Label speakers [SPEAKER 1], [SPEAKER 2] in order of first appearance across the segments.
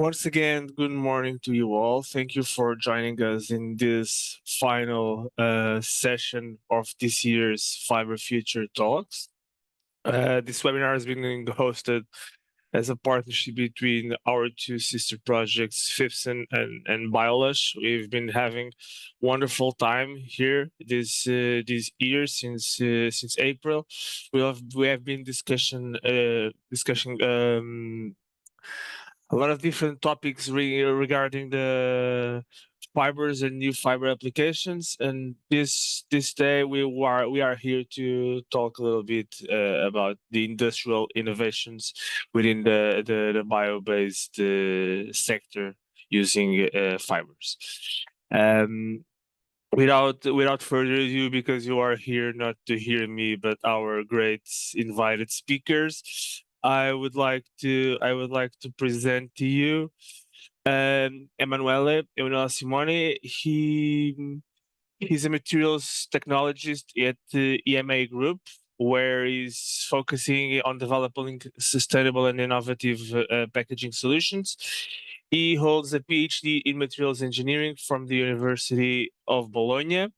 [SPEAKER 1] Once again, good morning to you all. Thank you for joining us in this final session of this year's Fibre Future Talks. This webinar is being hosted as a partnership between our two sister projects, FibSun and Bio-LUSH. We've been having wonderful time here this year since April. We have been discussing a lot of different topics regarding the fibers and new fiber applications. And this day we are here to talk a little bit about the industrial innovations within the bio-based sector using fibers. Um, without further ado, because you are here not to hear me but our great invited speakers, I would like to present to you Emanuele Simoni. He's a materials technologist at the EMA Group, where he's focusing on developing sustainable and innovative packaging solutions. He holds a Ph.D. in materials engineering from the University of Bologna,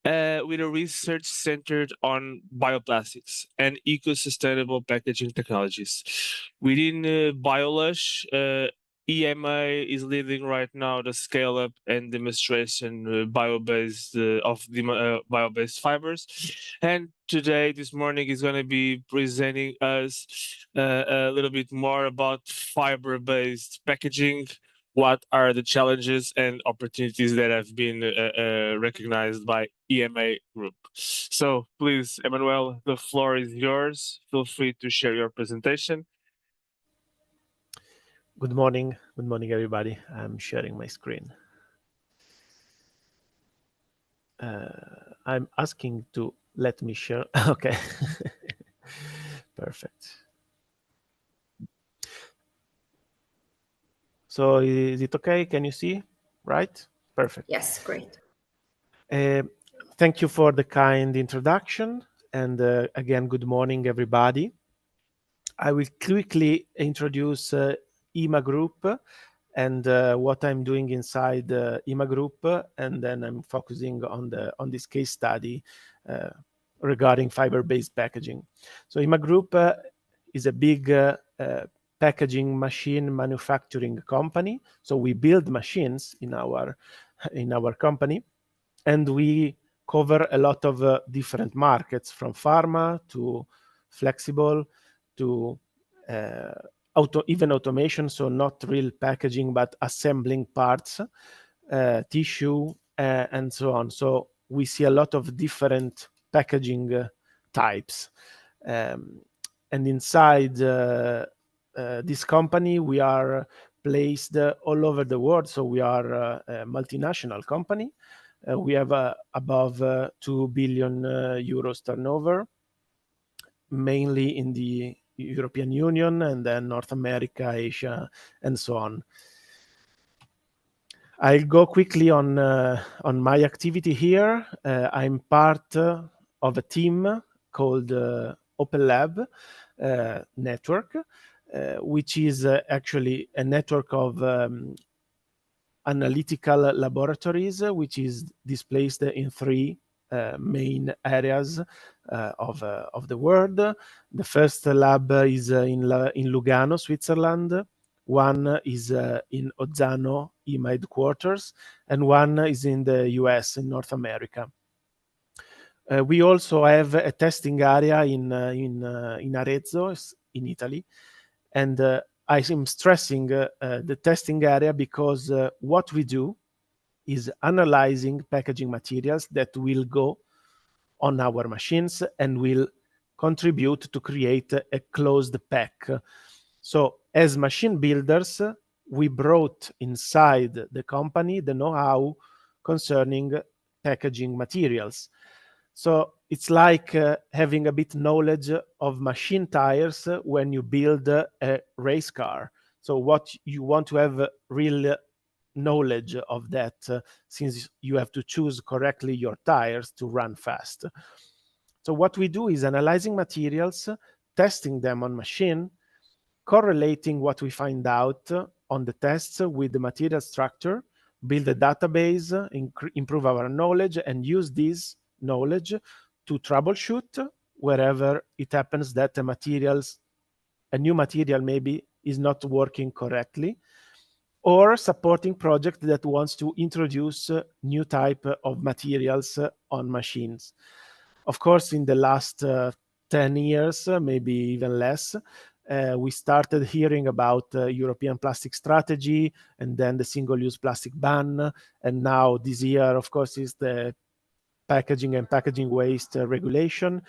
[SPEAKER 1] with a research centered on bioplastics and eco-sustainable packaging technologies. Within Bio-LUSH, EMA is leading right now the scale-up and demonstration bio-based fibers. And today, this morning, is going to be presenting us a little bit more about fiber-based packaging. What are the challenges and opportunities that have been recognized by EMA Group? So please, Emanuele, the floor is yours. Feel free to share your presentation.
[SPEAKER 2] Good morning, everybody. I'm sharing my screen. I'm asking to let me share. Okay, perfect. So is it okay? Can you see? Right? Perfect.
[SPEAKER 3] Yes, great.
[SPEAKER 2] Thank you for the kind introduction. And again, good morning, everybody. I will quickly introduce EMA Group and what I'm doing inside EMA Group, and then I'm focusing on this case study regarding fiber-based packaging. So EMA Group is a big packaging machine manufacturing company. So we build machines in our company, and we cover a lot of different markets, from pharma to flexible to even automation, so not real packaging, but assembling parts, tissue, and so on. So we see a lot of different packaging types. And inside this company, we are placed all over the world. So we are a multinational company. We have above 2 billion euros turnover, mainly in the European Union, and then North America, Asia, and so on. I'll go quickly on my activity here. I'm part of a team called Open Lab Network, which is actually a network of analytical laboratories, which is displaced in three main areas of the world. The first lab is in Lugano, Switzerland. One is in Ozzano, EMA headquarters, and one is in the US, in North America. We also have a testing area in Arezzo, in Italy, and I am stressing the testing area because what we do is analyzing packaging materials that will go on our machines and will contribute to create a closed pack. So as machine builders, we brought inside the company the know-how concerning packaging materials. So it's like having a bit knowledge of machine tires when you build a race car. So what you want to have real knowledge of that, since you have to choose correctly your tires to run fast. So what we do is analyzing materials, testing them on machine, correlating what we find out, on the tests with the material structure, build a database, improve our knowledge, and use this knowledge to troubleshoot wherever it happens that a new material maybe is not working correctly, or supporting project that wants to introduce new type of materials on machines. Of course, in the last 10 years, maybe even less, we started hearing about European plastic strategy, and then the single-use plastic ban, and now this year, of course, is the packaging and packaging waste regulation.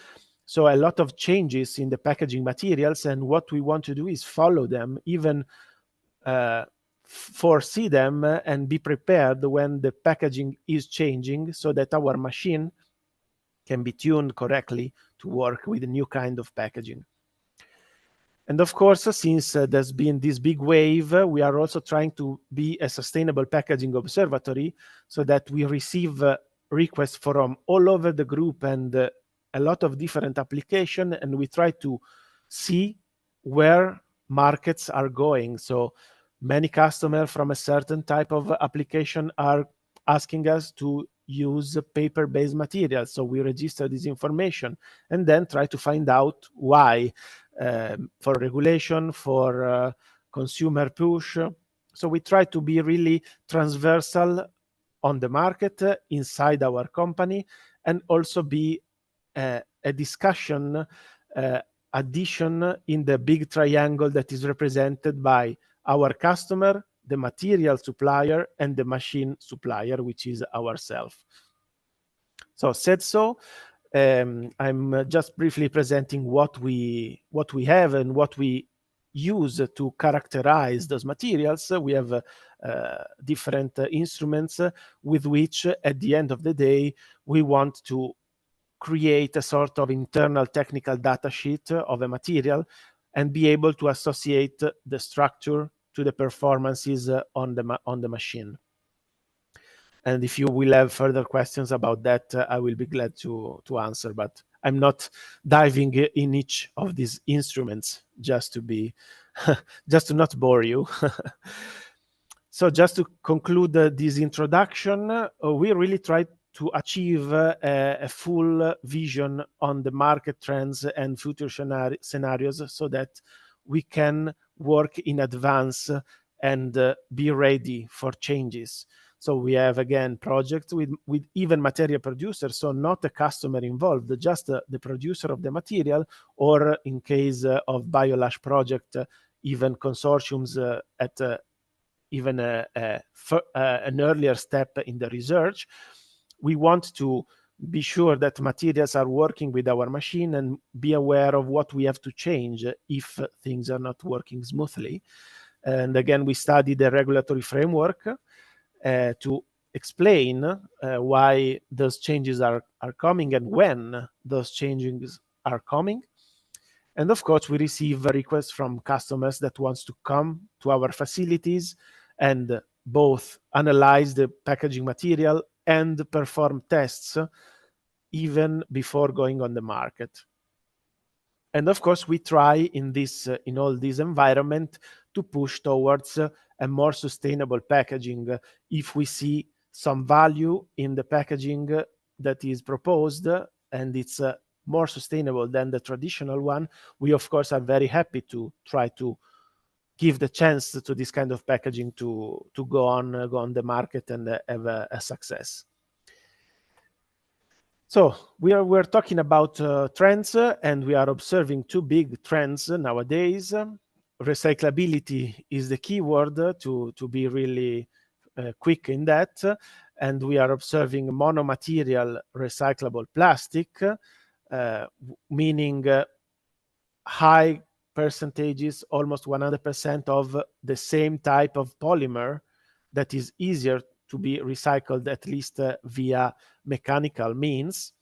[SPEAKER 2] So a lot of changes in the packaging materials, and what we want to do is follow them, even foresee them and be prepared when the packaging is changing, so that our machine can be tuned correctly to work with a new kind of packaging. And of course, since there's been this big wave, we are also trying to be a sustainable packaging observatory, so that we receive requests from all over the group and a lot of different applications, and we try to see where markets are going. So many customers from a certain type of application are asking us to use paper-based materials. So we register this information and then try to find out why, for regulation, for consumer push. So we try to be really transversal on the market inside our company, and also be a discussion addition in the big triangle that is represented by our customer, the material supplier, and the machine supplier, which is ourselves. So said so, I'm just briefly presenting what we have and what we use to characterize those materials. We have different instruments with which, at the end of the day, we want to create a sort of internal technical data sheet of a material and be able to associate the structure to the performances on the machine. And if you will have further questions about that, I will be glad to answer, but I'm not diving in each of these instruments, just to be just to not bore you. So just to conclude this introduction, we really tried to achieve a full vision on the market trends and future scenarios, so that we can work in advance and be ready for changes. So we have, again, projects with even material producers, so not a customer involved, just the producer of the material, or in case of Bio-LUSH project, even consortiums at even an earlier step in the research. We want to be sure that materials are working with our machine and be aware of what we have to change if things are not working smoothly. And again, we study the regulatory framework to explain why those changes are coming and when those changes are coming. And of course, we receive requests from customers that wants to come to our facilities and both analyze the packaging material and perform tests even before going on the market. And of course, we try in all this environment to push towards a more sustainable packaging. If we see some value in the packaging that is proposed and it's more sustainable than the traditional one, we of course are very happy to try to give the chance to this kind of packaging to go on the market and have a success. So we're talking about trends, and we are observing two big trends nowadays. Recyclability is the key word to be really quick in that, and we are observing monomaterial recyclable plastic, meaning high percentages, almost 100% of the same type of polymer that is easier to be recycled, at least via mechanical means.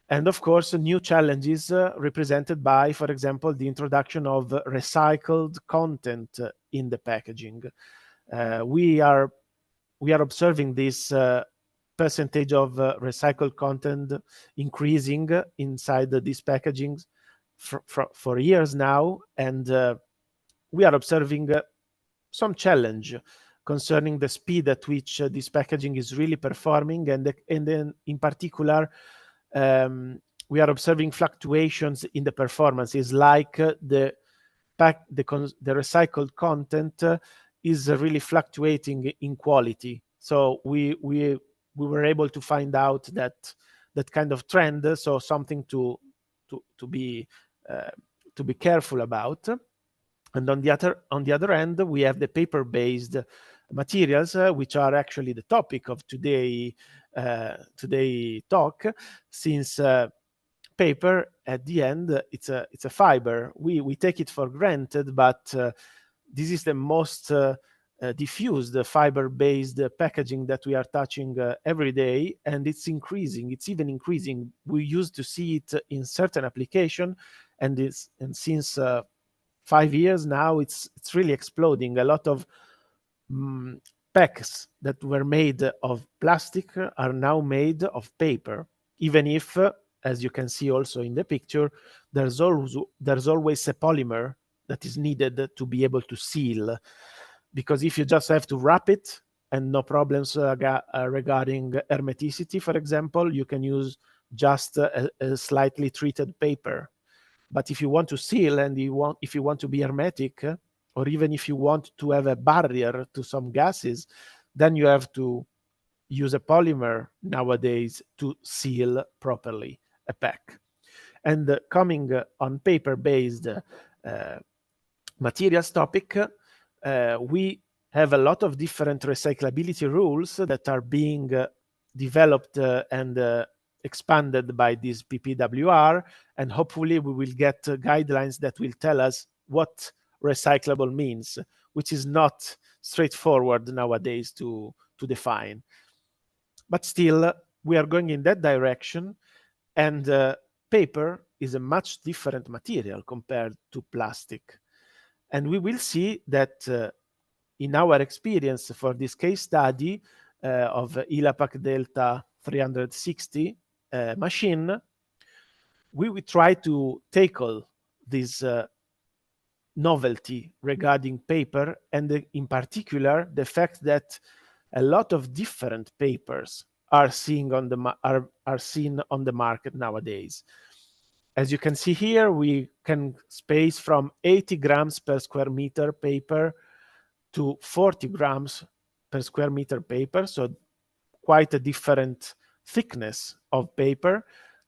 [SPEAKER 2] And of course, new challenges represented by, for example, the introduction of recycled content in the packaging. We are observing this percentage of recycled content increasing inside these packagings for years now, and we are observing some challenge concerning the speed at which this packaging is really performing, and then in particular, we are observing fluctuations in the performances, like the recycled content is really fluctuating in quality. So we were able to find out that kind of trend, so something to be careful about. And on the other end, we have the paper-based materials, which are actually the topic of today talk, since paper at the end, it's a fiber. We take it for granted, but this is the most diffused fiber-based packaging that we are touching every day, and it's increasing. It's even increasing. We used to see it in certain application, and since 5 years now, it's really exploding. A lot of packs that were made of plastic are now made of paper, even if, as you can see also in the picture, there's always a polymer that is needed to be able to seal. Because if you just have to wrap it and no problems regarding hermeticity, for example, you can use just a slightly treated paper. But if you want to seal, and if you want to be hermetic, or even if you want to have a barrier to some gases, then you have to use a polymer nowadays to seal properly a pack. And coming on paper-based materials topic, we have a lot of different recyclability rules that are being developed and expanded by this PPWR, and hopefully we will get guidelines that will tell us what recyclable means, which is not straightforward nowadays to define. But still, we are going in that direction, and paper is a much different material compared to plastic. And we will see that in our experience for this case study of Ilapac Delta 360 machine, we will try to tackle this novelty regarding paper, and in particular the fact that a lot of different papers are seen on the market nowadays. As you can see here, we can space from 80 grams per square meter paper to 40 grams per square meter paper, so quite a different thickness of paper,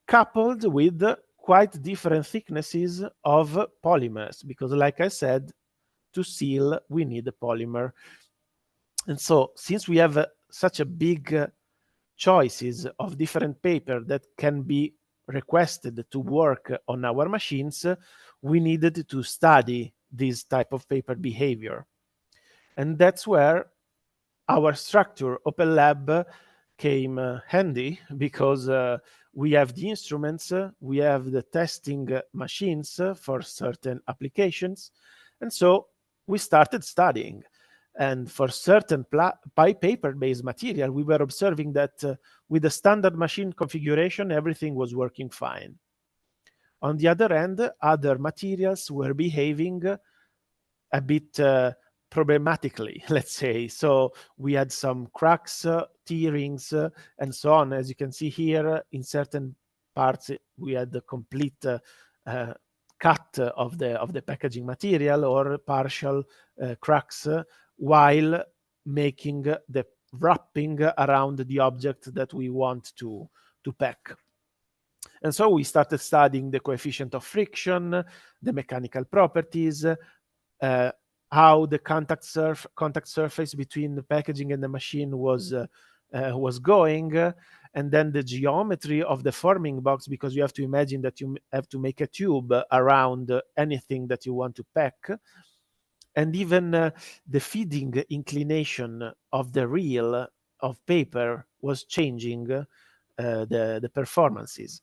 [SPEAKER 2] coupled with quite different thicknesses of polymers, because like I said, to seal we need a polymer. And so since we have such a big choices of different paper that can be requested to work on our machines, we needed to study this type of paper behavior. And that's where our structure, Open Lab, came handy, because we have the instruments, we have the testing machines for certain applications. And so we started studying. And for certain paper-based material, we were observing that with the standard machine configuration, everything was working fine. On the other hand, other materials were behaving a bit problematically, let's say. So we had some cracks, tearings, and so on. As you can see here, in certain parts, we had the complete cut of the packaging material, or partial cracks, while making the wrapping around the object that we want to pack. And so we started studying the coefficient of friction, the mechanical properties, how the contact surface between the packaging and the machine was going, and then the geometry of the forming box, because you have to imagine that you have to make a tube around anything that you want to pack, and even the feeding inclination of the reel of paper was changing the performances.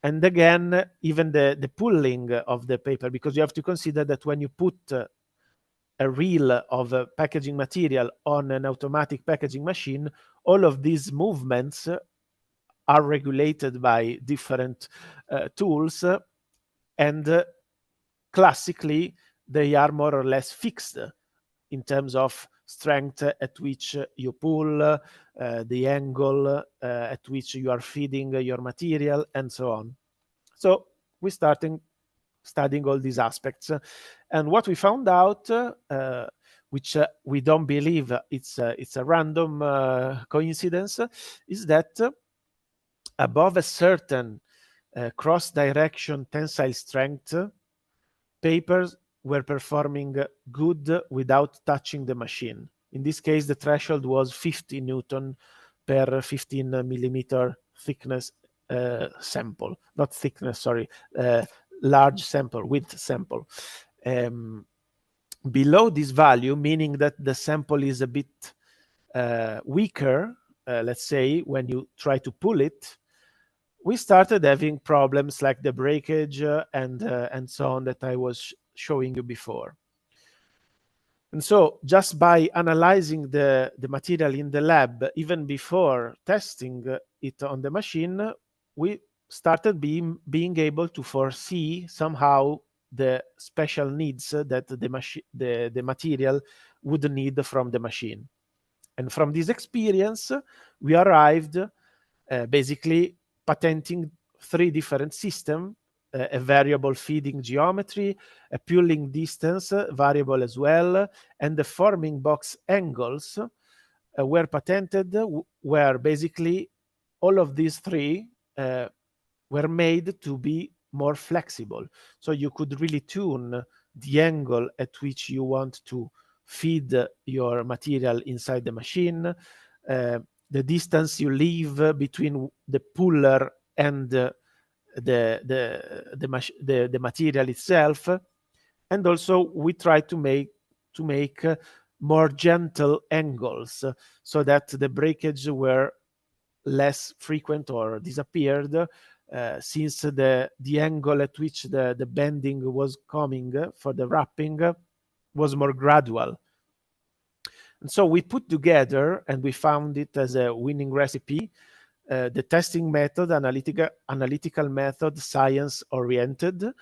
[SPEAKER 2] And again, even the pulling of the paper, because you have to consider that when you put a reel of packaging material on an automatic packaging machine, all of these movements are regulated by different tools, and classically they are more or less fixed in terms of strength at which you pull, the angle at which you are feeding your material, and so on. So we started studying all these aspects. And what we found out, which we don't believe it's a random coincidence, is that above a certain cross-direction tensile strength, papers were performing good without touching the machine. In this case, the threshold was 50 Newton per 15 millimeter thickness sample, not thickness, sorry, large sample, width sample. Below this value, meaning that the sample is a bit weaker, let's say, when you try to pull it, we started having problems like the breakage and so on that I was showing you before. And so just by analyzing the material in the lab, even before testing it on the machine, we started being able to foresee somehow the special needs that the material would need from the machine. And from this experience, we arrived basically patenting 3 different systems, a variable feeding geometry, a pulling distance variable as well, and the forming box angles were patented, where basically all of these 3 were made to be more flexible. So you could really tune the angle at which you want to feed your material inside the machine, the distance you leave between the puller and the material itself, and also we try to make more gentle angles so that the breakage were less frequent or disappeared, since the angle at which the bending was coming for the wrapping was more gradual. And so we put together, and we found it as a winning recipe, the testing method, analytical method, science-oriented,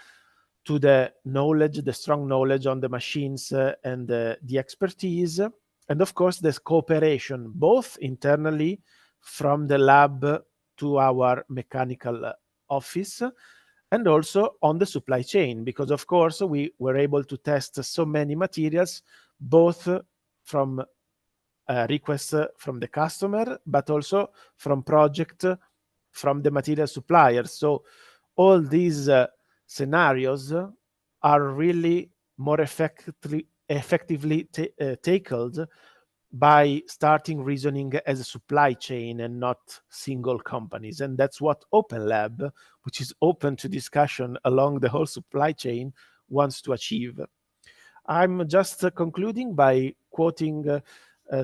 [SPEAKER 2] to the knowledge, the strong knowledge on the machines and the expertise, and of course the cooperation, both internally from the lab to our mechanical office, and also on the supply chain, because of course we were able to test so many materials, both from requests from the customer, but also from project from the material suppliers. So all these scenarios are really more effectively tackled by starting reasoning as a supply chain and not single companies. And that's what Open Lab, which is open to discussion along the whole supply chain, wants to achieve. I'm just concluding by quoting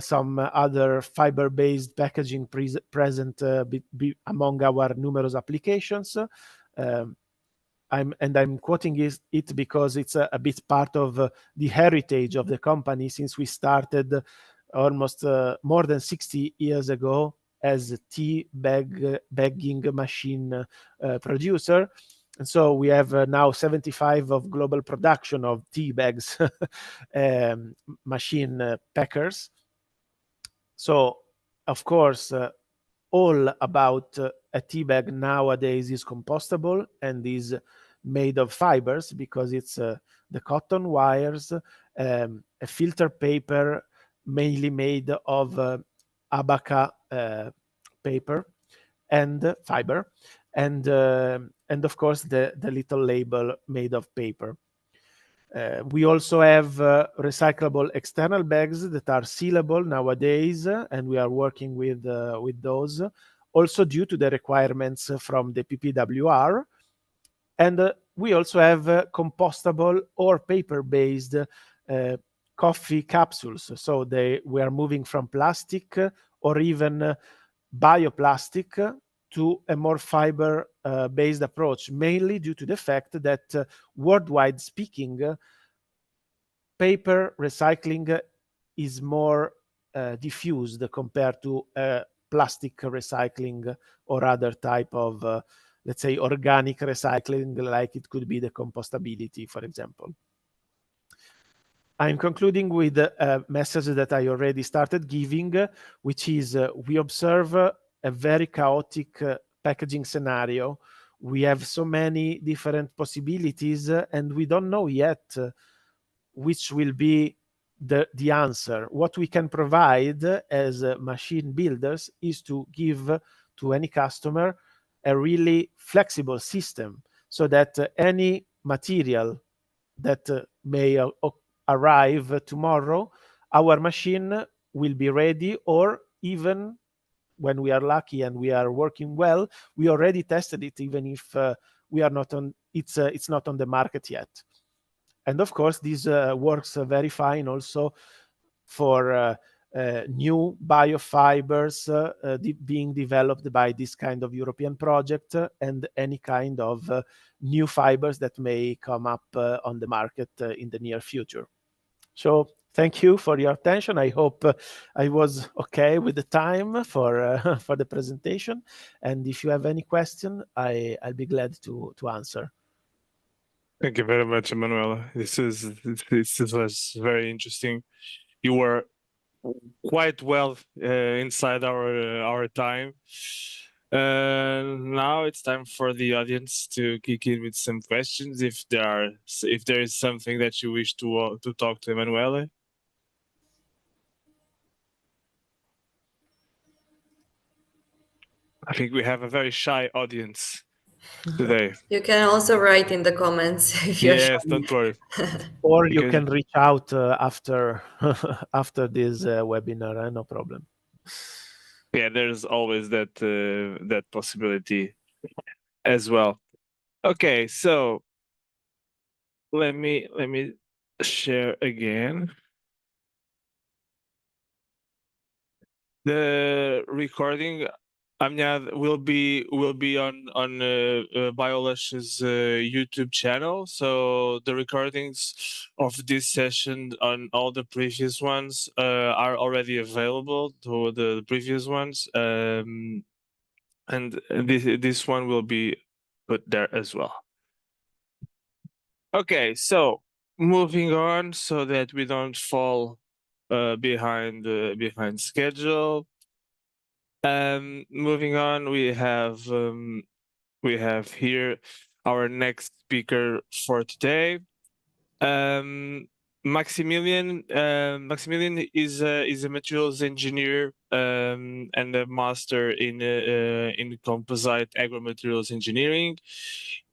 [SPEAKER 2] some other fiber-based packaging present among our numerous applications. I'm quoting it because it's a bit part of the heritage of the company, since we started almost more than 60 years ago as a tea bagging machine producer. And so we have now 75 of global production of tea bags machine packers. So, of course, all about a tea bag nowadays is compostable and is made of fibers, because it's the cotton wires, a filter paper mainly made of abaca paper and fiber, and of course the little label made of paper. We also have recyclable external bags that are sealable nowadays, and we are working with those, also due to the requirements from the PPWR. And we also have compostable or paper-based coffee capsules. So we are moving from plastic or even bioplastic to a more fiber-based approach, mainly due to the fact that worldwide speaking, paper recycling is more diffused compared to plastic recycling or other type of, let's say, organic recycling, like it could be the compostability, for example. I'm concluding with a message that I already started giving, which is we observe a very chaotic packaging scenario. We have so many different possibilities, and we don't know yet which will be the answer. What we can provide as machine builders is to give to any customer a really flexible system so that any material that may arrive tomorrow, our machine will be ready, or even when we are lucky and we are working well, we already tested it, even if we are not on it's not on the market yet. And of course, this works very fine also for new biofibers being developed by this kind of European project, and any kind of new fibers that may come up on the market in the near future. So thank you for your attention. I hope I was okay with the time for for the presentation. And if you have any question, I'll be glad to answer.
[SPEAKER 1] Thank you very much, Emanuele. This was very interesting. You were quite well inside our time. Now it's time for the audience to kick in with some questions. If there is something that you wish to talk to Emanuele. I think we have a very shy audience today.
[SPEAKER 3] You can also write in the comments if you're
[SPEAKER 1] Yes,
[SPEAKER 3] shy.
[SPEAKER 1] don't worry.
[SPEAKER 2] Or you can reach out after after this webinar, no problem.
[SPEAKER 1] Yeah, there's always that that possibility as well. Okay, so let me share again. The recording will be on Bio-LUSH's YouTube channel. So the recordings of this session on all the previous ones are already available to the previous ones, and this one will be put there as well. Okay, so moving on so that we don't fall behind schedule. Moving on, we have here our next speaker for today. Maximilien. Maximilien is a materials engineer and a master in composite agromaterials engineering.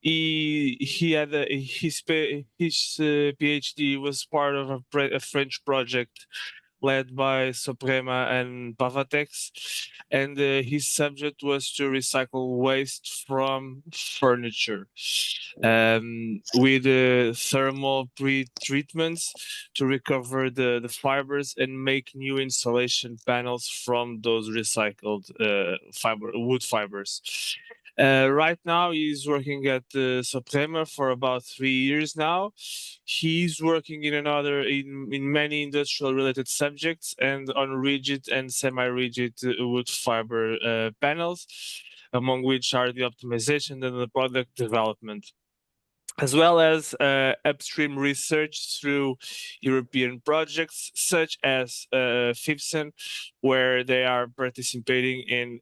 [SPEAKER 1] He had his PhD was part of a French project led by SOPREMA and Pavatex, and his subject was to recycle waste from furniture with thermal pre-treatments to recover the fibers and make new insulation panels from those recycled wood fibers. Right now, he's working at SOPREMA for about 3 years now. He's working in many industrial-related subjects and on rigid and semi-rigid wood fiber panels, among which are the optimization and the product development, as well as upstream research through European projects such as FIBSUN, where they are participating in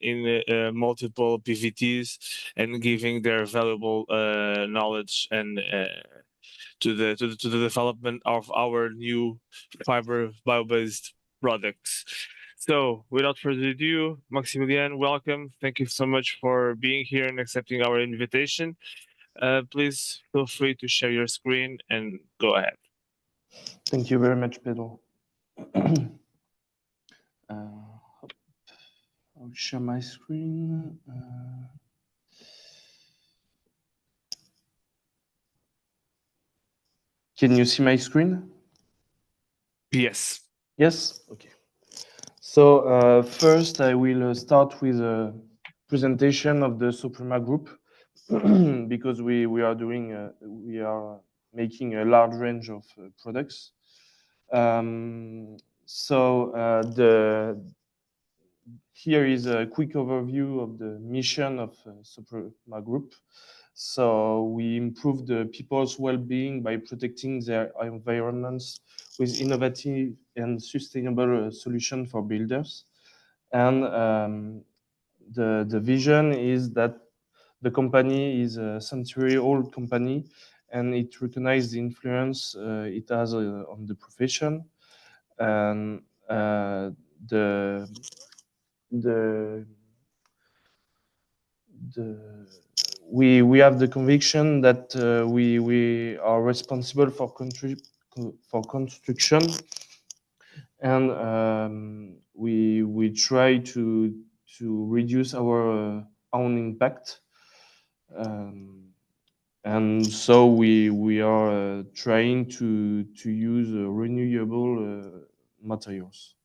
[SPEAKER 1] multiple PVTs and giving their valuable knowledge and to the development of our new fiber bio-based products. So, without further ado, Maximilien, welcome. Thank you so much for being here and accepting our invitation. Please feel free to share your screen and go ahead.
[SPEAKER 4] Thank you very much, Pedro. I'll share my screen. Can you see my screen?
[SPEAKER 1] Yes.
[SPEAKER 4] Yes? Okay. So first I will start with a presentation of the SOPREMA group because we are making a large range of products. Here is a quick overview of the mission of SOPREMA group. So we improve the people's well-being by protecting their environments with innovative and sustainable solutions for builders. And the vision is that the company is a century-old company, and it recognizes the influence it has on the profession. And the we have the conviction that we are responsible for construction, and we try to reduce our own impact, and so we are trying to use renewable materials.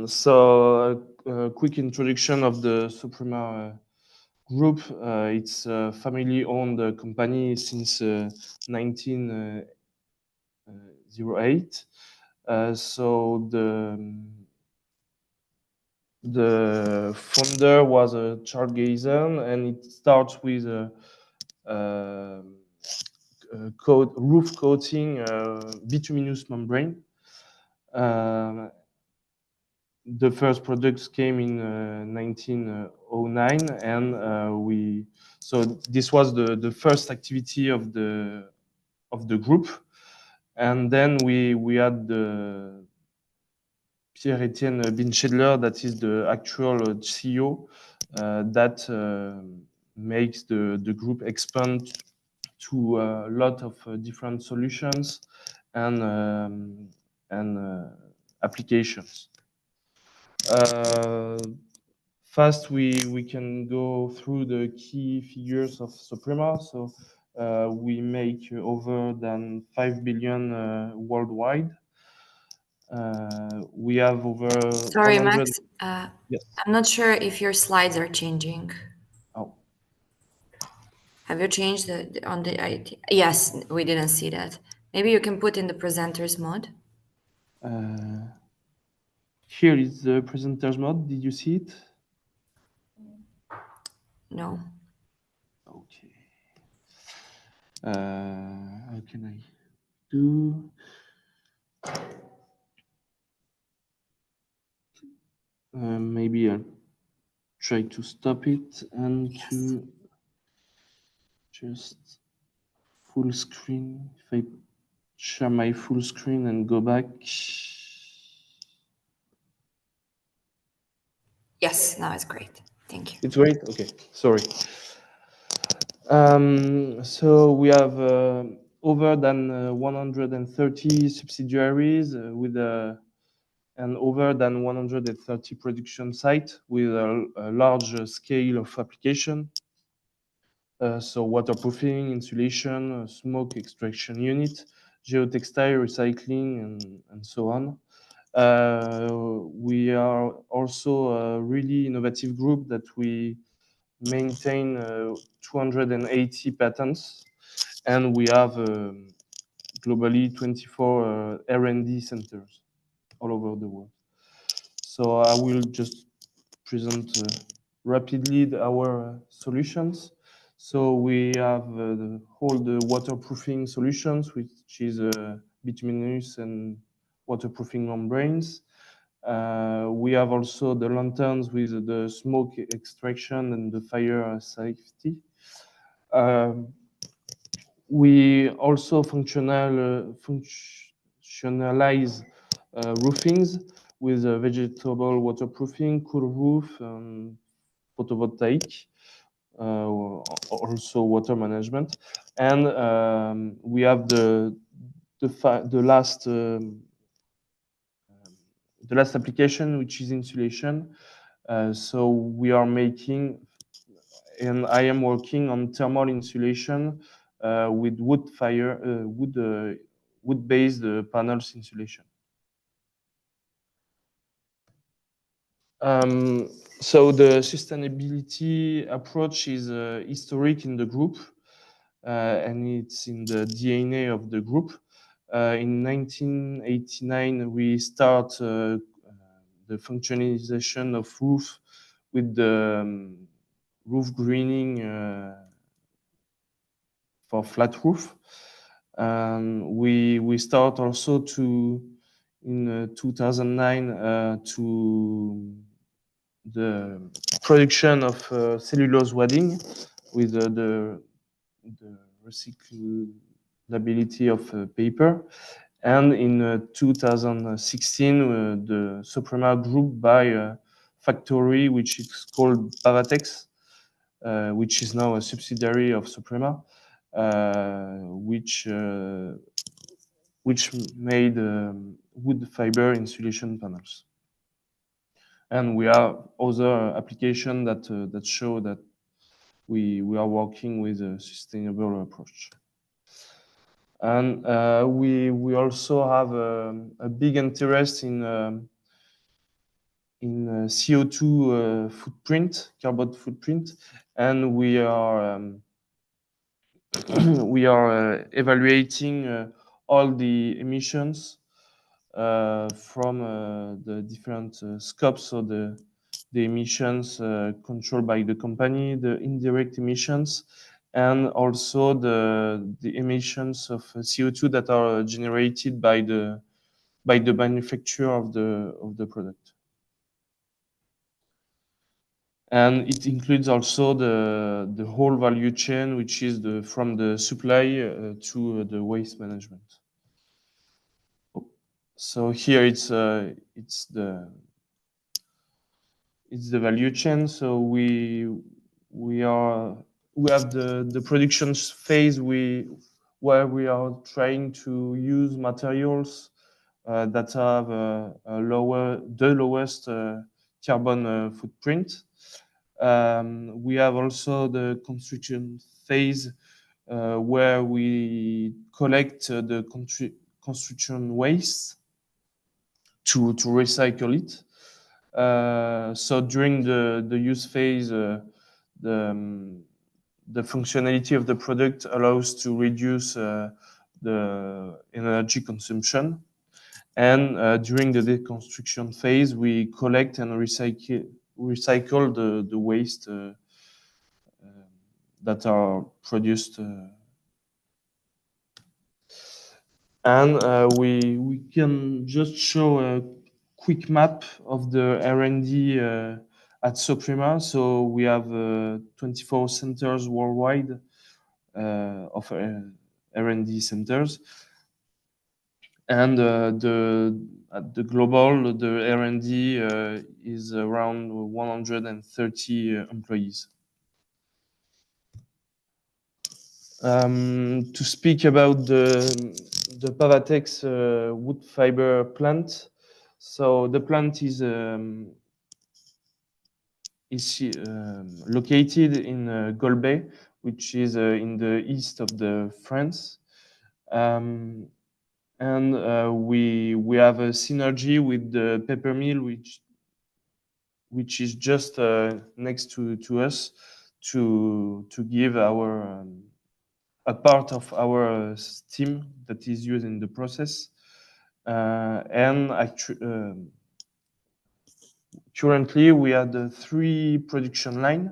[SPEAKER 4] So a quick introduction of the SOPREMA group. It's a family-owned company since 1908. So the founder was a Charles Gayson, and it starts with a roof coating bituminous membrane. The first products came in 1909, and so this was the first activity of the group. And then we had the Pierre-Etienne Binschedler, that is the actual CEO, that makes the group expand to a lot of different solutions and applications. Fast, we can go through the key figures of SOPREMA. So we make over than 5 billion worldwide. We have over.
[SPEAKER 3] Sorry,
[SPEAKER 4] 100...
[SPEAKER 3] Max.
[SPEAKER 4] Yes.
[SPEAKER 3] I'm not sure if your slides are changing.
[SPEAKER 4] Oh.
[SPEAKER 3] Have you changed on the IT? Yes, we didn't see that. Maybe you can put in the presenters mode.
[SPEAKER 4] Here is the presenters mode. Did you see it?
[SPEAKER 3] No.
[SPEAKER 4] Okay. How can I do? Maybe I'll try to stop it and to just full screen. If I share my full screen and go back.
[SPEAKER 3] Yes, now it's great. Thank you.
[SPEAKER 4] It's great? Okay, sorry. So we have over than 130 subsidiaries with and over than 130 production sites with a large scale of application. So waterproofing, insulation, smoke extraction unit, geotextile, recycling, and so on. We are also a really innovative group that we maintain 280 patents, and we have globally 24 R&D centers all over the world. So I will just present rapidly our solutions. So we have all the waterproofing solutions, which is bituminous and waterproofing membranes. We have also the lanterns with the smoke extraction and the fire safety. We also functionalize roofings with vegetable waterproofing, cool roof, and photovoltaic, also water management. And we have the last application, which is insulation. So we are making, and I am working on thermal insulation with wood-based panels insulation. So the sustainability approach is historic in the group, and it's in the DNA of the group. In 1989, we start the functionalization of roof with the roof greening for flat roof. We start also in 2009 to the production of cellulose wadding with the recyclability of paper. And in 2016, the SOPREMA group buy a factory which is called Pavatex, which is now a subsidiary of SOPREMA, which made wood fiber insulation panels. And we have other applications that show that we are working with a sustainable approach. And we also have a big interest in CO2 footprint, carbon footprint, and we are evaluating all the emissions from the different scopes, so the emissions controlled by the company, the indirect emissions, and also the emissions of CO2 that are generated by the manufacturer of the product. And it includes also the whole value chain, which is from the supply to the waste management. So here it's the value chain. So we have the production phase where we are trying to use materials that have the lowest carbon footprint. We have also the construction phase where we collect the construction waste to recycle it. So during the use phase, the functionality of the product allows to reduce the energy consumption. And during the deconstruction phase, we collect and recycle the waste that are produced. And we can just show a quick map of the R&D at SOPREMA. So we have 24 centers worldwide of R&D centers. And at the global, the R&D is around 130 employees. To speak about the Pavatex wood fiber plant, so the plant is located in Golbey, which is in the east of France. And we have a synergy with the paper mill, which is just next to us, to give a part of our steam that is used in the process. And currently we have 3 production lines.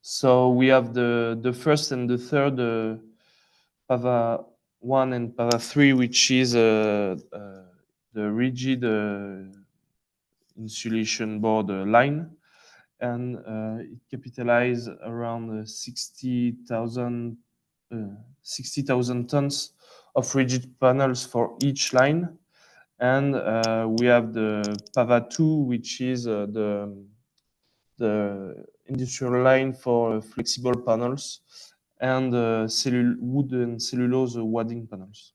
[SPEAKER 4] So we have the first and the third Pava 1 and Pava 3, which is the rigid insulation board line, and it capitalizes around 60,000 tons of rigid panels for each line. And we have the Pava 2, which is the industrial line for flexible panels and wood and cellulose wadding panels.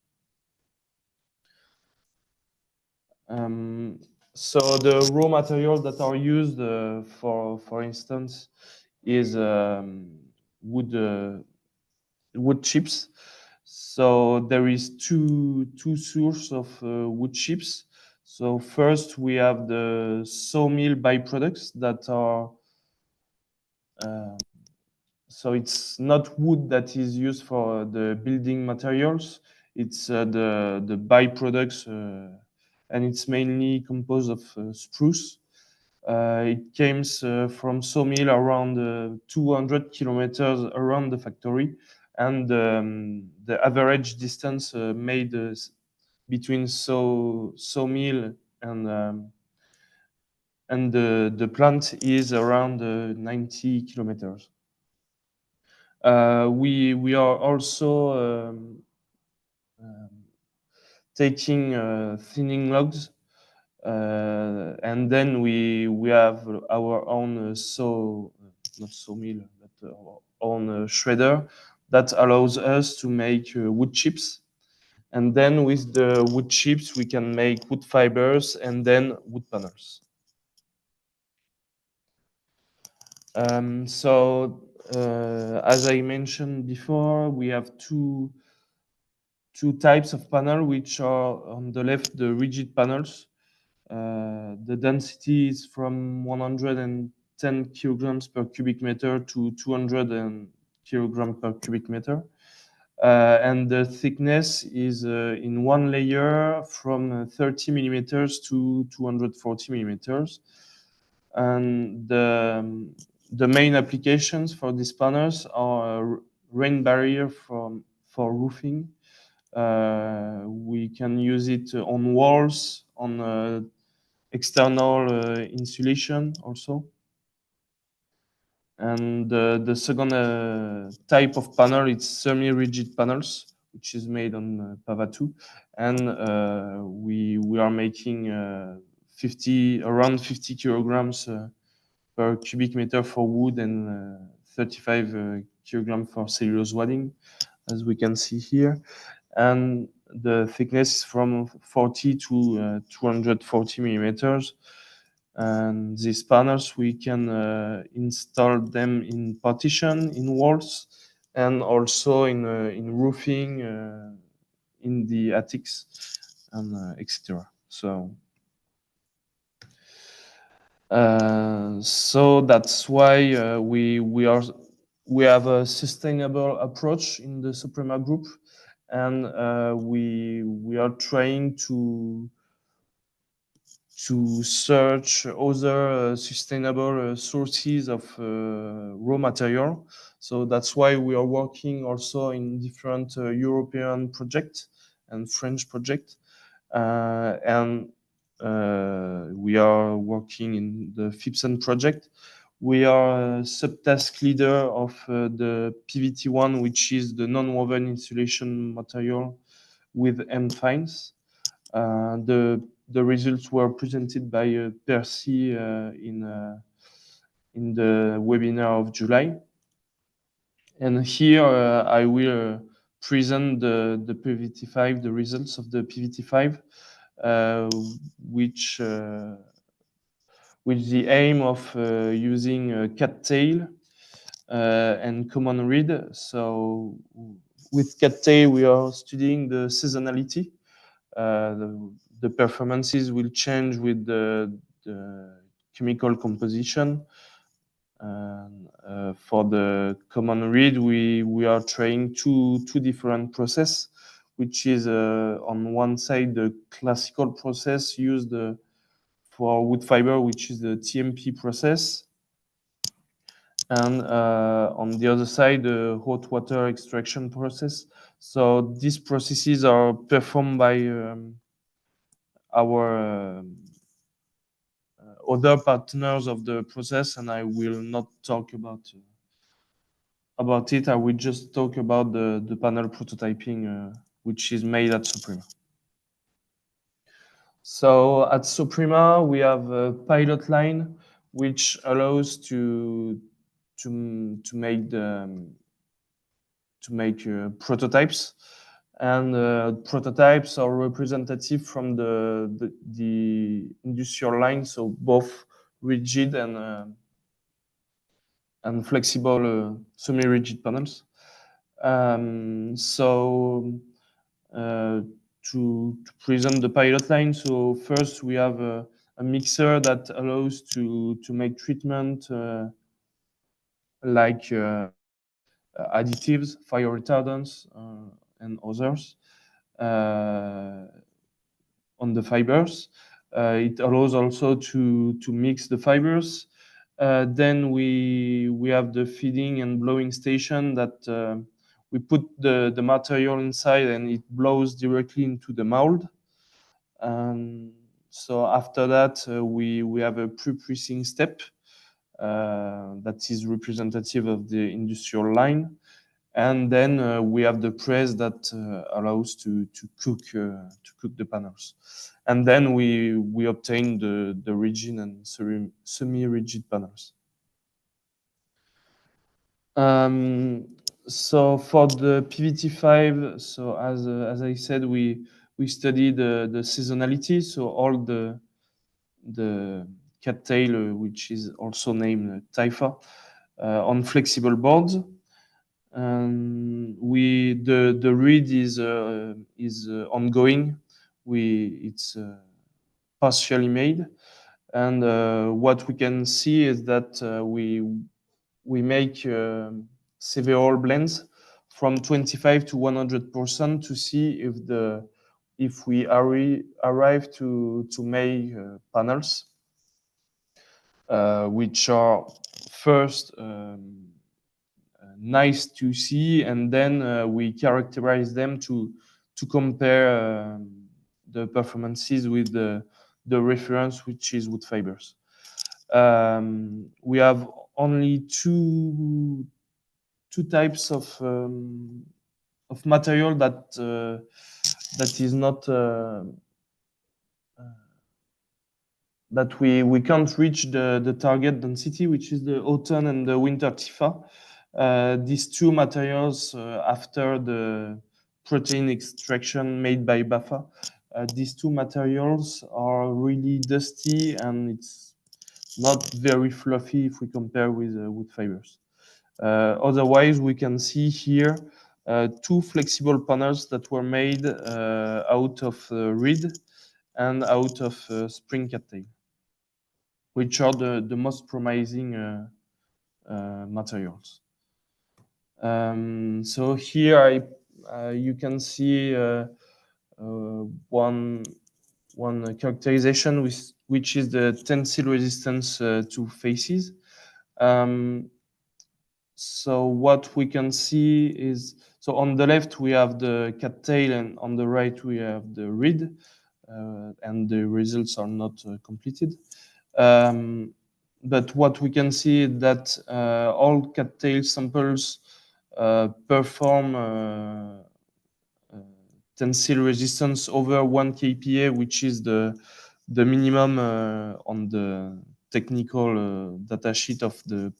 [SPEAKER 4] So the raw materials that are used, for instance, is wood chips. So there is two sources of wood chips. So first we have the sawmill byproducts that are so it's not wood that is used for the building materials. It's the byproducts, and it's mainly composed of spruce. It came from sawmill around 200 kilometers around the factory, and the average distance made between sawmill and the plant is around 90 kilometers. We are also taking thinning logs, and then we have our own not sawmill, but our own shredder that allows us to make wood chips. And then with the wood chips, we can make wood fibers and then wood panels. As I mentioned before, we have two types of panel, which are on the left, the rigid panels. The density is from 110 kilograms per cubic meter to 200 kilograms per cubic meter. And the thickness is in one layer from 30 millimeters to 240 millimeters. And the main applications for these panels are rain barrier for roofing. We can use it on walls, on external insulation also. And the second type of panel is semi-rigid panels, which is made on Pava2, and we are making around 50 kilograms per cubic meter for wood and 35 kilograms for cellulose wadding, as we can see here. And the thickness is from 40 to 240 millimeters. And these panels, we can install them in partition, in walls, and also in roofing, in the attics, and etc. So that's why we have a sustainable approach in the SOPREMA group, and we are trying to search other sustainable sources of raw material. So that's why we are working also in different European projects and French projects. And we are working in the FIBSUN project. We are a subtask leader of the PVT1, which is the non-woven insulation material with M fines. The results were presented by Percy in the webinar of July. And here I will present the PVT5, the results of the PVT5, which with the aim of using Cattail and common reed. So with Cattail, we are studying the seasonality. The performances will change with the chemical composition. For the common reed, we are trying two different processes, which is on one side the classical process used for wood fiber, which is the TMP process, and on the other side the hot water extraction process. So these processes are performed by our other partners of the process, and I will not talk about it. I will just talk about the panel prototyping, which is made at SOPREMA. So at SOPREMA, we have a pilot line which allows to make prototypes. And prototypes are representative from the industrial line, so both rigid and flexible semi-rigid panels. To present the pilot line, so first we have a mixer that allows to make treatment like additives, fire retardants, and others on the fibers. It allows also to mix the fibers. Then we have the feeding and blowing station that we put the material inside and it blows directly into the mold. So after that, we have a pre-pressing step that is representative of the industrial line. And then we have the press that allows to cook the panels. And then we obtain the rigid and semi-rigid panels. So for the PVT5, so as I said, we study the seasonality. So all the Cattail, which is also named Typha, on flexible boards. The read is ongoing. It's partially made, and what we can see is that we make several blends from 25 to 100% to see if we arrive to make panels, which are first nice to see, and then we characterize them to compare the performances with the reference, which is wood fibers. We have only two types of material that is not that we can't reach the target density, which is the autumn and the winter Typha. These two materials, after the protein extraction made by BAFA, these two materials are really dusty and it's not very fluffy if we compare with wood fibers. Otherwise, we can see here two flexible panels that were made out of reed and out of spring cattail, which are the most promising materials. So here you can see one characterization which is the tensile resistance to faces. So what we can see is, so on the left we have the cattail and on the right we have the reed, and the results are not completed. But what we can see is that all cattail samples perform tensile resistance over 1 kPa, which is the minimum on the technical data sheet of the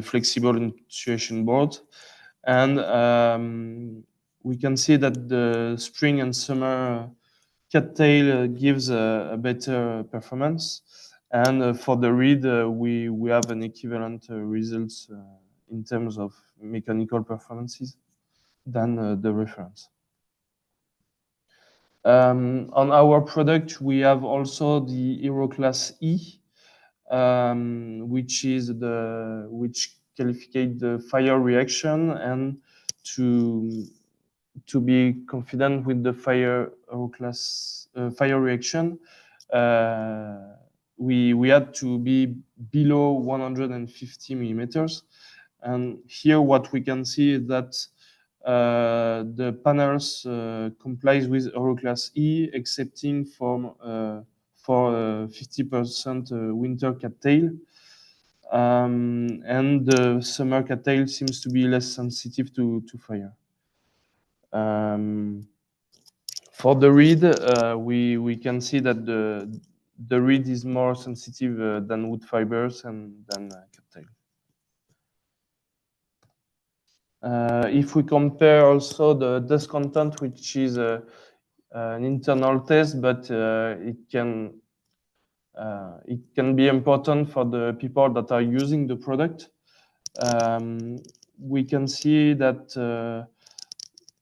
[SPEAKER 4] flexible insulation board. And we can see that the spring and summer cattail gives a better performance. And for the reed, we have an equivalent results in terms of mechanical performances than the reference. On our product, we have also the Hero Class E, which qualifies the fire reaction, and to be confident with the fire reaction, we had to be below 150 millimeters. And here what we can see is that the panels complies with Euroclass E, excepting for 50% winter cattail. And the summer cattail seems to be less sensitive to fire. For the reed, we can see that the reed is more sensitive than wood fibers and than cattail. If we compare also the dust content, which is an internal test, but it can be important for the people that are using the product. We can see that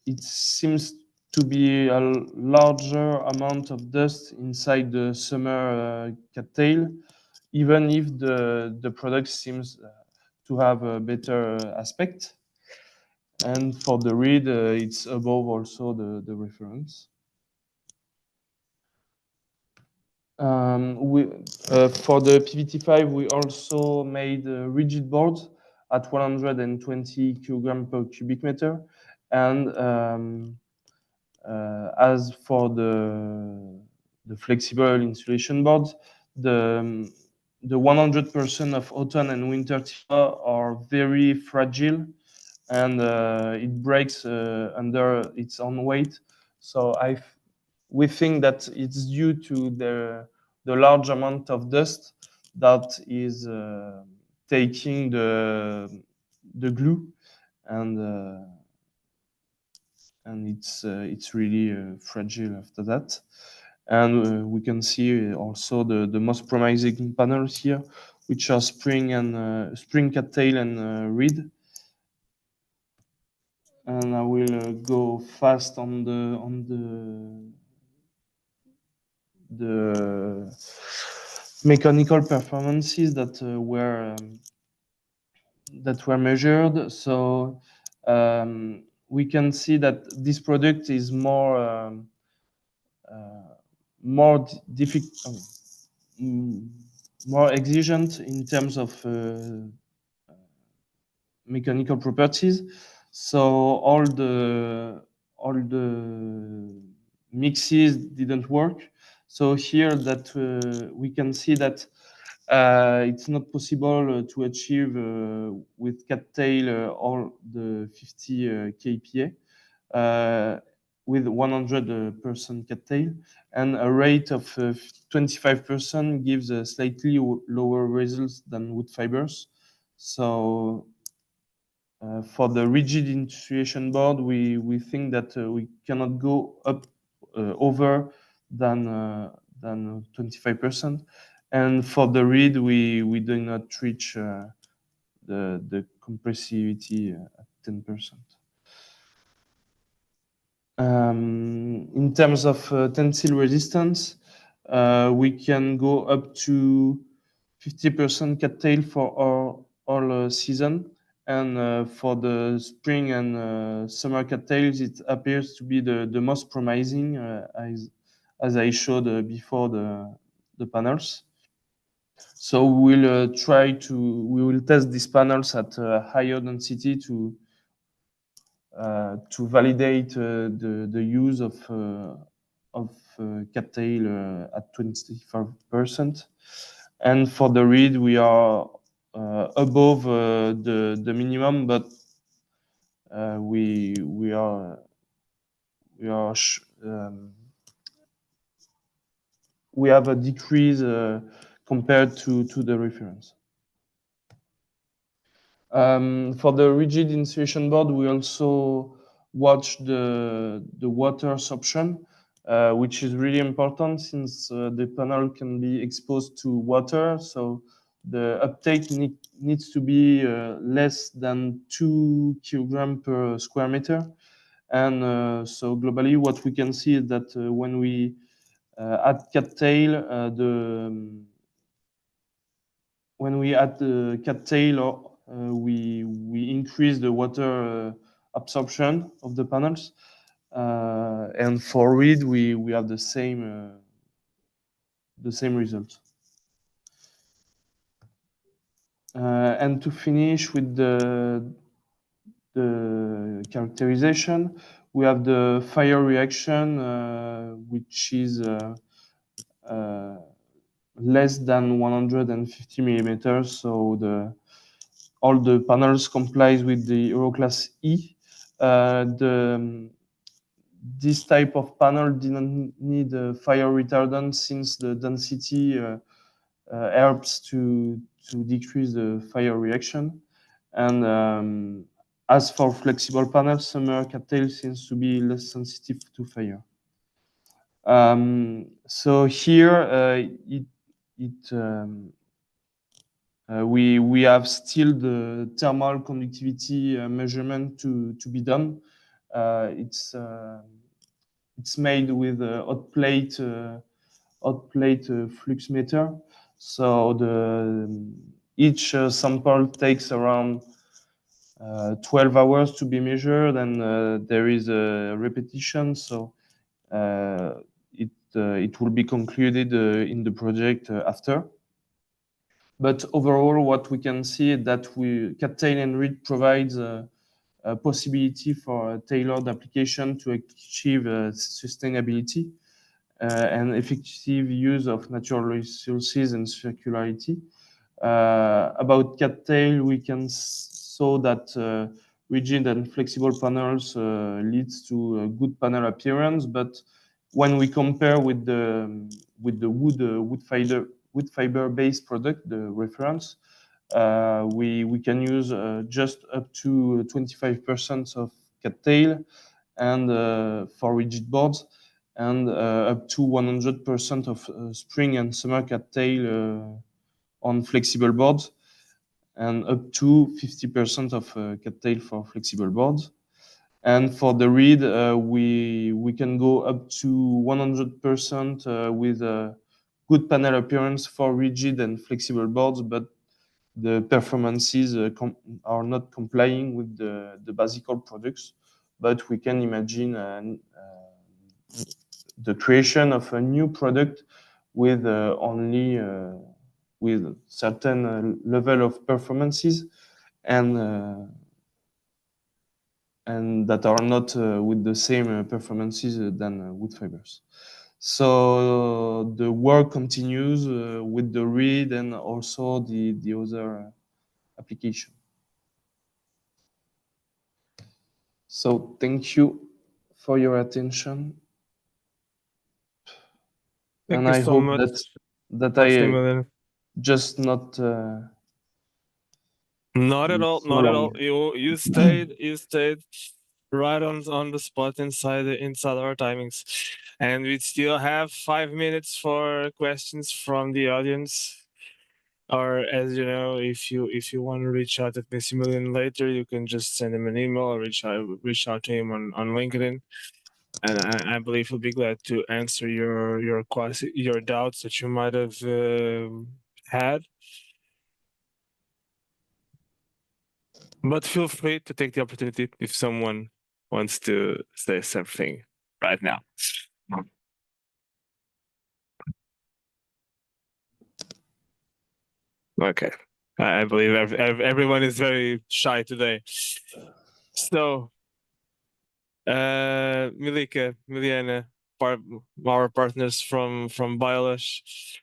[SPEAKER 4] it seems to be a larger amount of dust inside the summer cattail, even if the product seems to have a better aspect. And for the reed, it's above also the reference. For the PVT5, we also made rigid boards at 120 kilogram per cubic meter. And as for the flexible insulation boards, the 100% of autumn and winter timber are very fragile, and it breaks under its own weight. So we think that it's due to the large amount of dust that is taking the glue, and it's really fragile after that. And we can see also the most promising panels here, which are spring cattail and reed. And I will go fast on the mechanical performances that were measured. So we can see that this product is more difficult, more exigent in terms of mechanical properties. So all the mixes didn't work. So here that we can see that it's not possible to achieve with cattail all the 50 kPa with 100% cattail, and a rate of 25% gives a slightly lower results than wood fibers. So for the rigid insulation board, we think that we cannot go up over than 25%, and for the reed we do not reach the compressivity at 10%. In terms of tensile resistance, we can go up to 50% cattail for all season. And for the spring and summer cattails, it appears to be the most promising, as I showed before the panels. So we will test these panels at higher density to validate the use of cattail at 25%. And for the reed, we are above the minimum, but we have a decrease compared to the reference. For the rigid insulation board, we also watch the water absorption, which is really important since the panel can be exposed to water. So the uptake needs to be less than 2 kilograms per square meter. And so globally, what we can see is that when we add cattail, we increase the water absorption of the panels, and for reed we have the same result. And to finish with the characterization, we have the fire reaction, which is less than 150 millimeters. So all the panels complies with the Euroclass E. This type of panel didn't need a fire retardant since the density helps to decrease the fire reaction. And as for flexible panels, summer cattail seems to be less sensitive to fire. So here we have still the thermal conductivity measurement to be done. It's made with a hot plate flux meter. So each sample takes around 12 hours to be measured, and there is a repetition. So it it will be concluded in the project after. But overall, what we can see is that Cattail and Reed provides a possibility for a tailored application to achieve sustainability and effective use of natural resources and circularity. About Cattail, we can show that rigid and flexible panels leads to a good panel appearance, but when we compare with the wood fiber based product, the reference, we can use just up to 25% of Cattail and for rigid boards, and up to 100% of spring and summer Cattail on flexible boards, and up to 50% of Cattail for flexible boards. And for the reed, we can go up to 100% with a good panel appearance for rigid and flexible boards, but the performances are not complying with the basic products. But we can imagine the creation of a new product with only with certain level of performances and that are not with the same performances than wood fibers. So the work continues with the reed and also the other application. So thank you for your attention.
[SPEAKER 1] Thank
[SPEAKER 4] and
[SPEAKER 1] you
[SPEAKER 4] I
[SPEAKER 1] so
[SPEAKER 4] hope
[SPEAKER 1] much,
[SPEAKER 4] that
[SPEAKER 1] Maximilien.
[SPEAKER 4] just not
[SPEAKER 1] Not at all,
[SPEAKER 4] so
[SPEAKER 1] not at
[SPEAKER 4] long.
[SPEAKER 1] all. You stayed right on the spot inside our timings, and we still have 5 minutes for questions from the audience. Or, as you know, if you want to reach out to Maximilien later, you can just send him an email or reach out to him on LinkedIn, and I believe he'll be glad to answer your doubts that you might have had. But feel free to take the opportunity if someone wants to say something right now. Okay. I believe everyone is very shy today. So, Milika, Miliana, our partners from Bio-LUSH,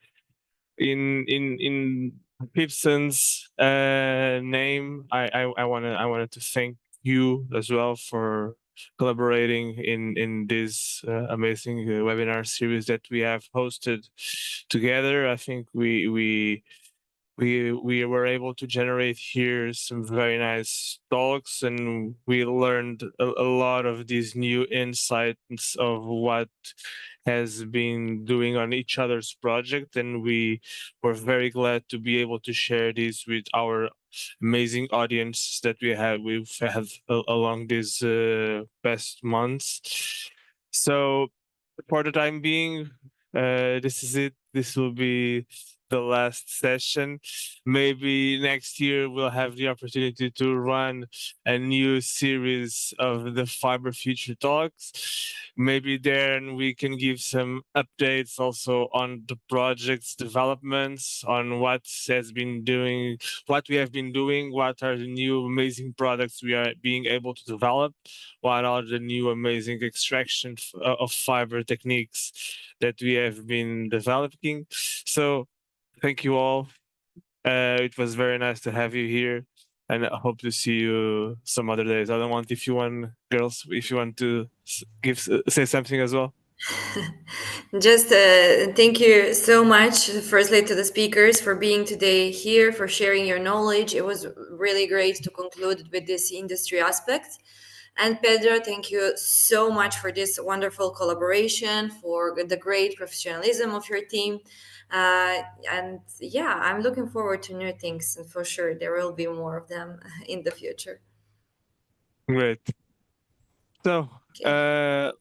[SPEAKER 1] in FibSun's name, I wanted to thank you as well for collaborating in this amazing webinar series that we have hosted together. I think we were able to generate here some very nice talks, and we learned a lot of these new insights of what has been doing on each other's project, and we were very glad to be able to share this with our amazing audience that we've had along these past months. So for the time being, this is it. This will be the last session. Maybe next year we'll have the opportunity to run a new series of the Fibre Future talks. Maybe then we can give some updates also on the project's developments, on what we have been doing, what are the new amazing products we are being able to develop, what are the new amazing extraction of fiber techniques that we have been developing. So thank you all. It was very nice to have you here, and I hope to see you some other days. I don't want, if you want, girls, if you want to say something as well.
[SPEAKER 3] Just thank you so much, firstly, to the speakers for being today here, for sharing your knowledge. It was really great to conclude with this industry aspect. And Pedro, thank you so much for this wonderful collaboration, for the great professionalism of your team. And yeah, I'm looking forward to new things, and for sure there will be more of them in the future.
[SPEAKER 1] Great. So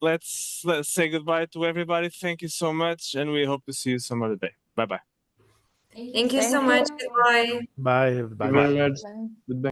[SPEAKER 1] let's say goodbye to everybody. Thank you so much, and we hope to see you some other day. Bye bye.
[SPEAKER 3] Thank you so much. Goodbye.
[SPEAKER 2] Bye,
[SPEAKER 4] Thank
[SPEAKER 2] everybody.
[SPEAKER 4] you very much. Goodbye.